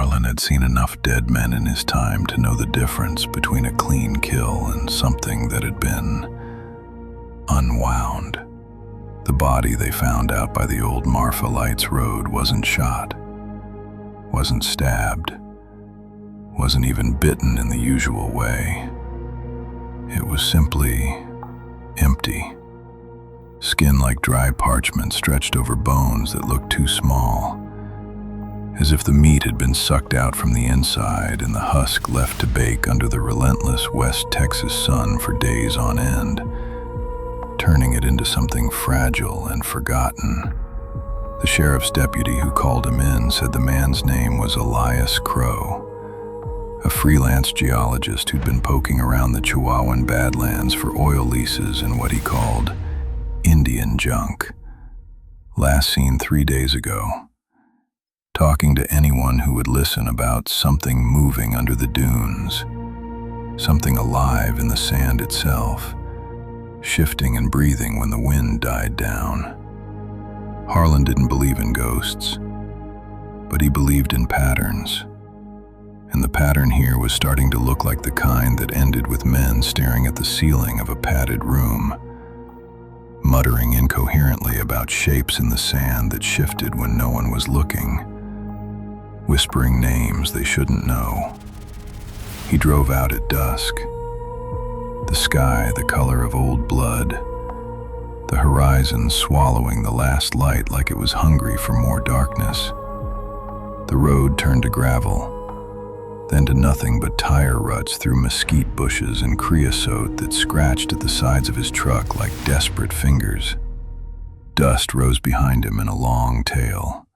Harlan had seen enough dead men in his time to know the difference between a clean kill and something that had been unwound. The body they found out by the old Marfa Lights road wasn't shot, wasn't stabbed, wasn't even bitten in the usual way. It was simply empty. Skin like dry parchment stretched over bones that looked too small, as if the meat had been sucked out from the inside and the husk left to bake under the relentless West Texas sun for days on end, turning it into something fragile and forgotten. The sheriff's deputy who called him in said the man's name was Elias Crow, a freelance geologist who'd been poking around the Chihuahuan Badlands for oil leases and what he called Indian junk. Last seen 3 days ago, talking to anyone who would listen about something moving under the dunes, something alive in the sand itself, shifting and breathing when the wind died down. Harlan didn't believe in ghosts, but he believed in patterns. And the pattern here was starting to look like the kind that ended with men staring at the ceiling of a padded room, muttering incoherently about shapes in the sand that shifted when no one was looking, whispering names they shouldn't know. He drove out at dusk, the sky the color of old blood, the horizon swallowing the last light like it was hungry for more darkness. The road turned to gravel, then to nothing but tire ruts through mesquite bushes and creosote that scratched at the sides of his truck like desperate fingers. Dust rose behind him in a long tail,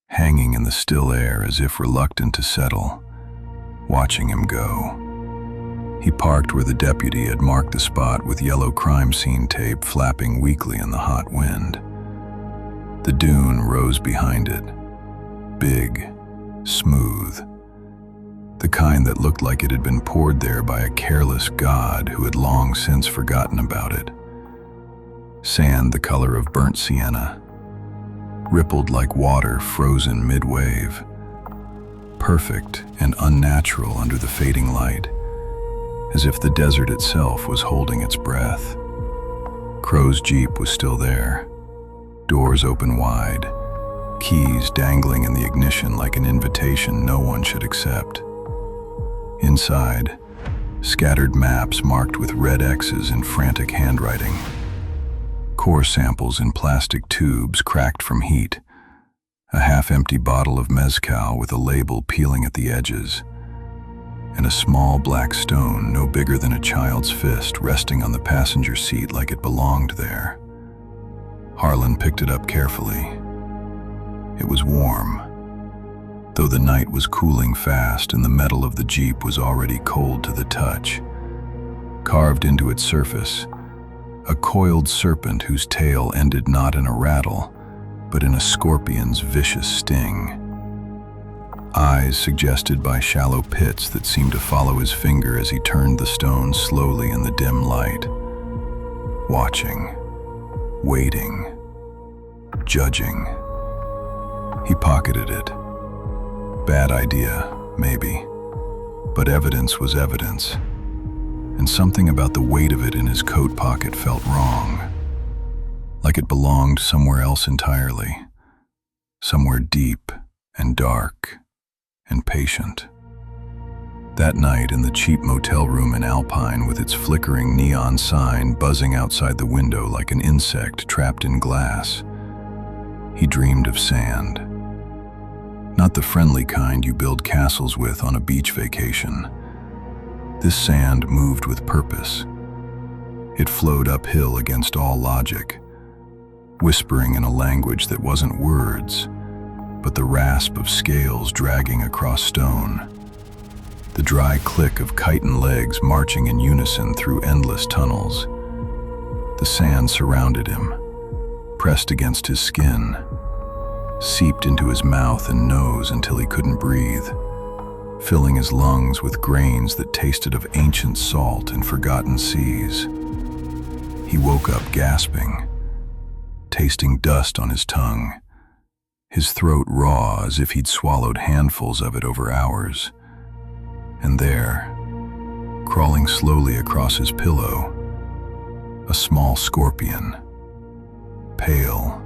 hanging in the still air as if reluctant to settle, watching him go. He parked where the deputy had marked the spot with yellow crime scene tape flapping weakly in the hot wind. The dune rose behind it, big, smooth, the kind that looked like it had been poured there by a careless god who had long since forgotten about it. Sand the color of burnt sienna, rippled like water frozen mid-wave, perfect and unnatural under the fading light, as if the desert itself was holding its breath. Crow's Jeep was still there, doors open wide, keys dangling in the ignition like an invitation no one should accept. Inside, scattered maps marked with red X's in frantic handwriting, core samples in plastic tubes cracked from heat, a half-empty bottle of mezcal with a label peeling at the edges, and a small black stone no bigger than a child's fist resting on the passenger seat like it belonged there. Harlan picked it up carefully. It was warm, though the night was cooling fast and the metal of the Jeep was already cold to the touch. Carved into its surface, a coiled serpent whose tail ended not in a rattle, but in a scorpion's vicious sting. Eyes suggested by shallow pits that seemed to follow his finger as he turned the stone slowly in the dim light. Watching, waiting, judging. He pocketed it. Bad idea, maybe, but evidence was evidence, and something about the weight of it in his coat pocket felt wrong, like it belonged somewhere else entirely, somewhere deep and dark and patient. That night in the cheap motel room in Alpine with its flickering neon sign buzzing outside the window like an insect trapped in glass, he dreamed of sand. Not the friendly kind you build castles with on a beach vacation. This sand moved with purpose. It flowed uphill against all logic, whispering in a language that wasn't words, but the rasp of scales dragging across stone, the dry click of chitin legs marching in unison through endless tunnels. The sand surrounded him, pressed against his skin, seeped into his mouth and nose until he couldn't breathe, filling his lungs with grains that tasted of ancient salt and forgotten seas. He woke up gasping, tasting dust on his tongue, his throat raw as if he'd swallowed handfuls of it over hours. And there, crawling slowly across his pillow, a small scorpion, pale,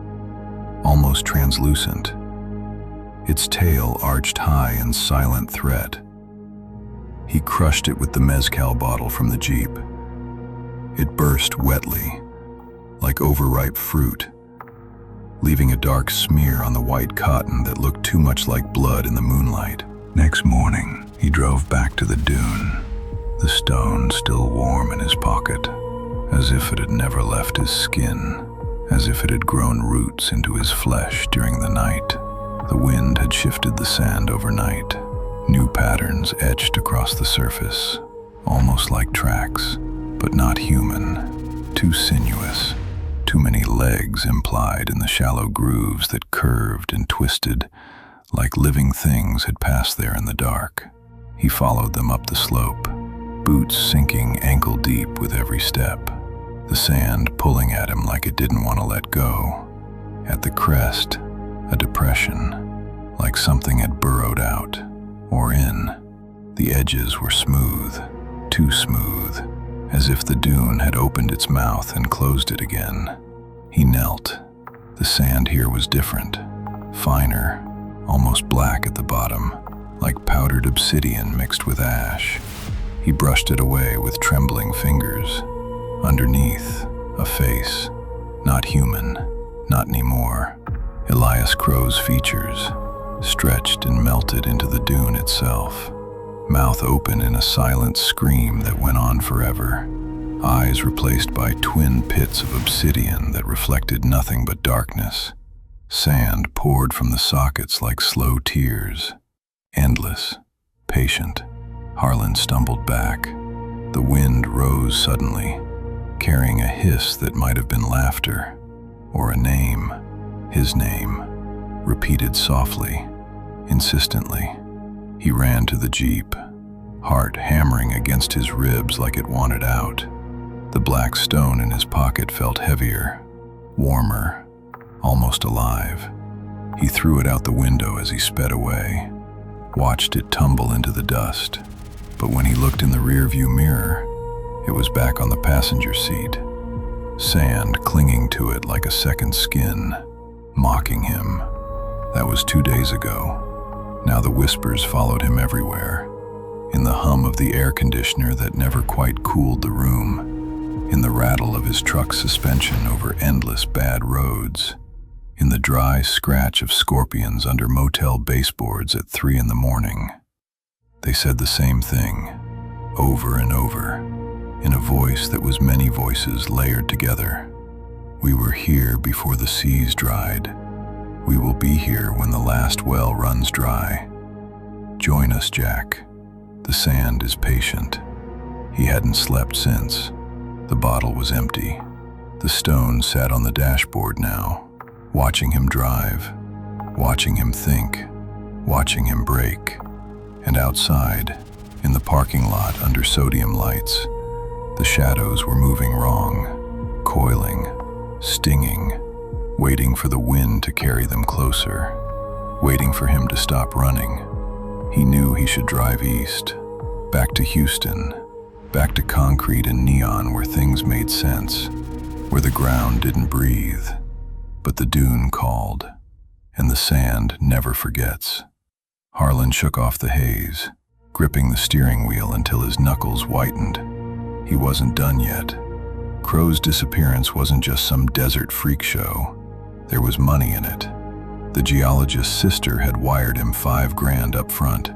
almost translucent, its tail arched high in silent threat. He crushed it with the mezcal bottle from the Jeep. It burst wetly, like overripe fruit, leaving a dark smear on the white cotton that looked too much like blood in the moonlight. Next morning, he drove back to the dune, the stone still warm in his pocket, as if it had never left his skin, as if it had grown roots into his flesh during the night. The wind had shifted the sand overnight. New patterns etched across the surface, almost like tracks, but not human, too sinuous, too many legs implied in the shallow grooves that curved and twisted, like living things had passed there in the dark. He followed them up the slope, boots sinking ankle-deep with every step, the sand pulling at him like it didn't want to let go. At the crest, a depression, like something had burrowed out, or in. The edges were smooth, too smooth, as if the dune had opened its mouth and closed it again. He knelt. The sand here was different, finer, almost black at the bottom, like powdered obsidian mixed with ash. He brushed it away with trembling fingers. Underneath, a face, not human, not anymore. Elias Crow's features, stretched and melted into the dune itself, mouth open in a silent scream that went on forever, eyes replaced by twin pits of obsidian that reflected nothing but darkness. Sand poured from the sockets like slow tears, endless, patient. Harlan stumbled back. The wind rose suddenly, carrying a hiss that might have been laughter, or a name, his name, repeated softly, insistently. He ran to the Jeep, heart hammering against his ribs like it wanted out. The black stone in his pocket felt heavier, warmer, almost alive. He threw it out the window as he sped away, watched it tumble into the dust. But when he looked in the rearview mirror, it was back on the passenger seat, sand clinging to it like a second skin, mocking him. That was 2 days ago. Now the whispers followed him everywhere, in the hum of the air conditioner that never quite cooled the room, in the rattle of his truck's suspension over endless bad roads, in the dry scratch of scorpions under motel baseboards at 3 in the morning. They said the same thing, over and over, in a voice that was many voices layered together. We were here before the seas dried. We will be here when the last well runs dry. Join us, Jack. The sand is patient. He hadn't slept since. The bottle was empty. The stone sat on the dashboard now, watching him drive, watching him think, watching him break. And outside, in the parking lot under sodium lights, the shadows were moving wrong, coiling, stinging, waiting for the wind to carry them closer, waiting for him to stop running. He knew he should drive east, back to Houston, back to concrete and neon where things made sense, where the ground didn't breathe. But the dune called, and the sand never forgets. Harlan shook off the haze, gripping the steering wheel until his knuckles whitened. He wasn't done yet. Crow's disappearance wasn't just some desert freak show. There was money in it. The geologist's sister had wired him $5,000 up front,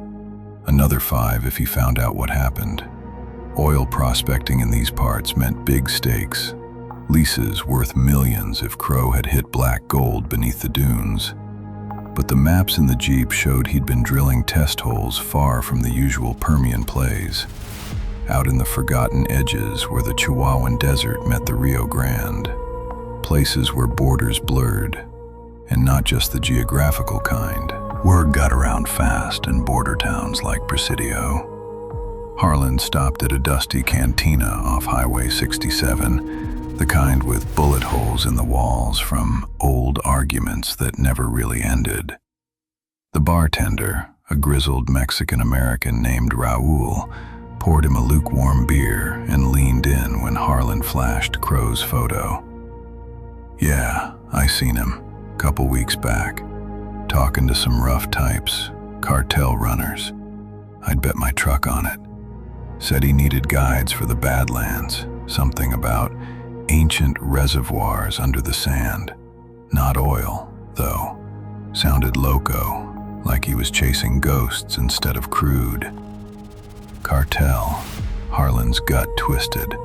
another $5,000 if he found out what happened. Oil prospecting in these parts meant big stakes, leases worth millions if Crow had hit black gold beneath the dunes. But the maps in the Jeep showed he'd been drilling test holes far from the usual Permian plays, out in the forgotten edges where the Chihuahuan Desert met the Rio Grande, places where borders blurred, and not just the geographical kind. Word got around fast in border towns like Presidio. Harlan stopped at a dusty cantina off Highway 67, The kind with bullet holes in the walls from old arguments that never really ended. The bartender, a grizzled Mexican-American named Raul, poured him a lukewarm beer and leaned in when Harlan flashed Crow's photo. "Yeah, I seen him, couple weeks back, talking to some rough types, cartel runners. I'd bet my truck on it. Said he needed guides for the Badlands, something about ancient reservoirs under the sand. Not oil, though. Sounded loco, like he was chasing ghosts instead of crude." Cartel. Harlan's gut twisted.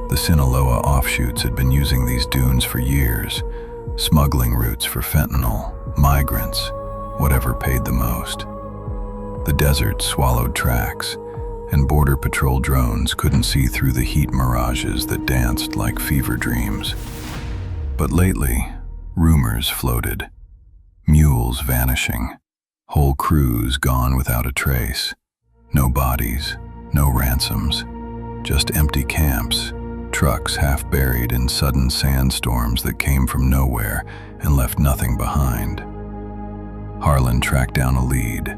The Sinaloa offshoots had been using these dunes for years, smuggling routes for fentanyl, migrants, whatever paid the most. The desert swallowed tracks, and Border Patrol drones couldn't see through the heat mirages that danced like fever dreams. But lately, rumors floated. Mules vanishing, whole crews gone without a trace. No bodies, no ransoms, just empty camps, trucks half buried in sudden sandstorms that came from nowhere and left nothing behind. Harlan tracked down a lead.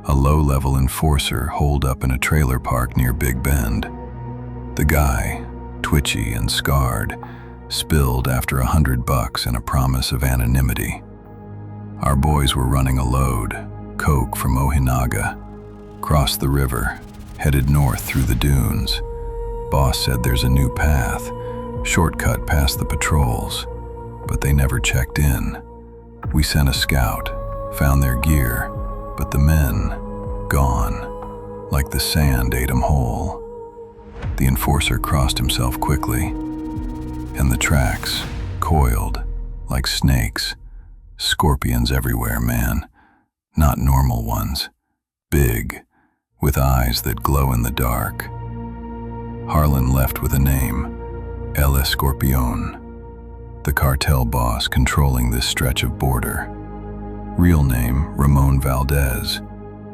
A low-level enforcer holed up in a trailer park near Big Bend. The guy, twitchy and scarred, spilled after $100 and a promise of anonymity. Our boys were running a load, coke from Ojinaga, crossed the river, headed north through the dunes. Boss said there's a new path, shortcut past the patrols, but they never checked in. We sent a scout, found their gear, but the men, gone, like the sand ate 'em whole. The enforcer crossed himself quickly, and the tracks coiled like snakes. Scorpions everywhere, man. Not normal ones. Big, with eyes that glow in the dark. Harlan left with a name, El Escorpion, the cartel boss controlling this stretch of border. Real name, Ramon Valdez,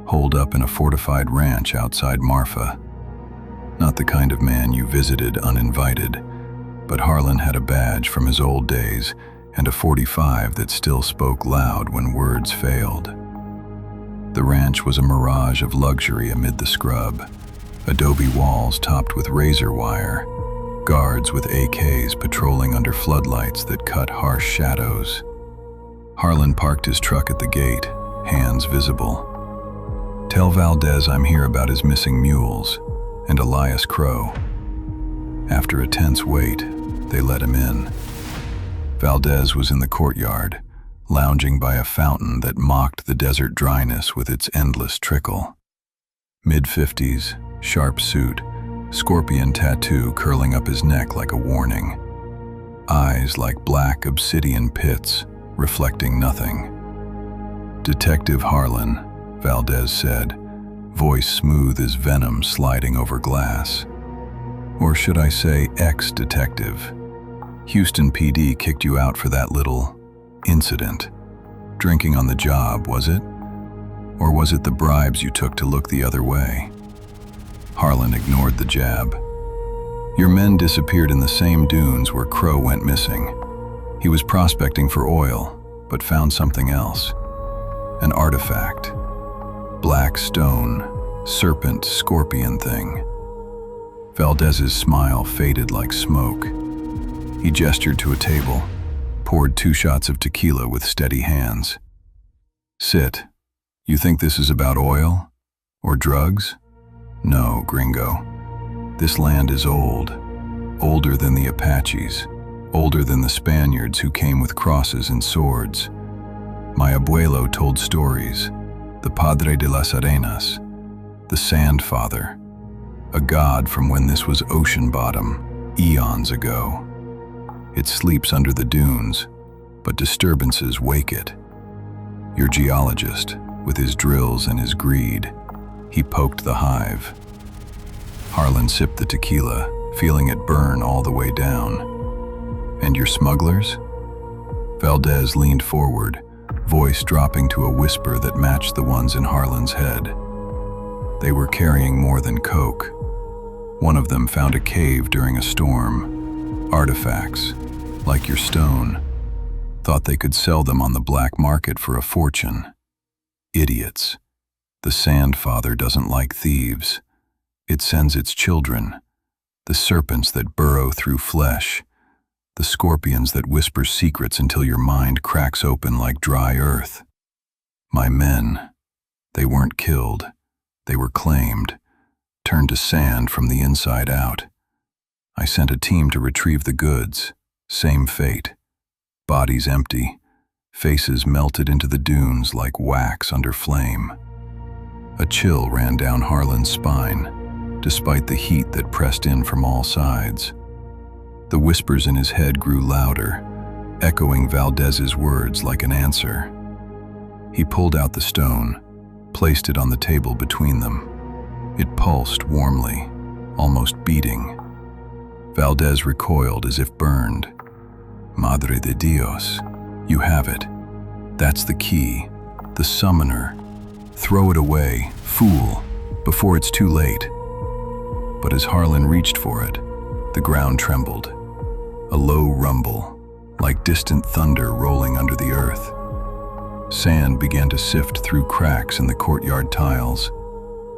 holed up in a fortified ranch outside Marfa. Not the kind of man you visited uninvited, but Harlan had a badge from his old days and a .45 that still spoke loud when words failed. The ranch was a mirage of luxury amid the scrub. Adobe walls topped with razor wire, guards with AKs patrolling under floodlights that cut harsh shadows. Harlan parked his truck at the gate, hands visible. "Tell Valdez I'm here about his missing mules and Elias Crow." After a tense wait, they let him in. Valdez was in the courtyard, lounging by a fountain that mocked the desert dryness with its endless trickle. Mid-50s, sharp suit, scorpion tattoo curling up his neck like a warning. Eyes like black obsidian pits, reflecting nothing. "Detective Harlan," Valdez said, voice smooth as venom sliding over glass. "Or should I say ex-detective. Houston PD kicked you out for that little incident. Drinking on the job, was it? Or was it the bribes you took to look the other way?" Harlan ignored the jab. "Your men disappeared in the same dunes where Crow went missing. He was prospecting for oil, but found something else. An artifact. Black stone, serpent-scorpion thing." Valdez's smile faded like smoke. He gestured to a table, poured 2 shots of tequila with steady hands. "Sit. You think this is about oil? Or drugs? No, gringo. This land is old. Older than the Apaches. Older than the Spaniards who came with crosses and swords. My abuelo told stories. The Padre de las Arenas. The Sand Father. A god from when this was ocean bottom, eons ago. It sleeps under the dunes, but disturbances wake it. Your geologist, with his drills and his greed, he poked the hive." Harlan sipped the tequila, feeling it burn all the way down. "And your smugglers?" Valdez leaned forward, voice dropping to a whisper that matched the ones in Harlan's head. "They were carrying more than coke. One of them found a cave during a storm. Artifacts, like your stone, thought they could sell them on the black market for a fortune. Idiots. The Sand Father doesn't like thieves. It sends its children, the serpents that burrow through flesh, the scorpions that whisper secrets until your mind cracks open like dry earth. My men, they weren't killed. They were claimed, turned to sand from the inside out. I sent a team to retrieve the goods. Same fate. Bodies empty, faces melted into the dunes like wax under flame. A chill ran down Harlan's spine, despite the heat that pressed in from all sides. The whispers in his head grew louder, echoing Valdez's words like an answer. He pulled out the stone, placed it on the table between them. It pulsed warmly, almost beating. Valdez recoiled as if burned. Madre de Dios, you have it. That's the key, the summoner. Throw it away, fool, before it's too late. But as Harlan reached for it, the ground trembled. A low rumble, like distant thunder rolling under the earth. Sand began to sift through cracks in the courtyard tiles.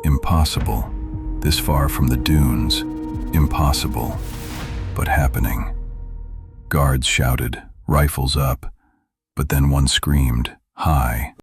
Impossible. This far from the dunes. Impossible. But happening. Guards shouted, rifles up, but then one screamed, high,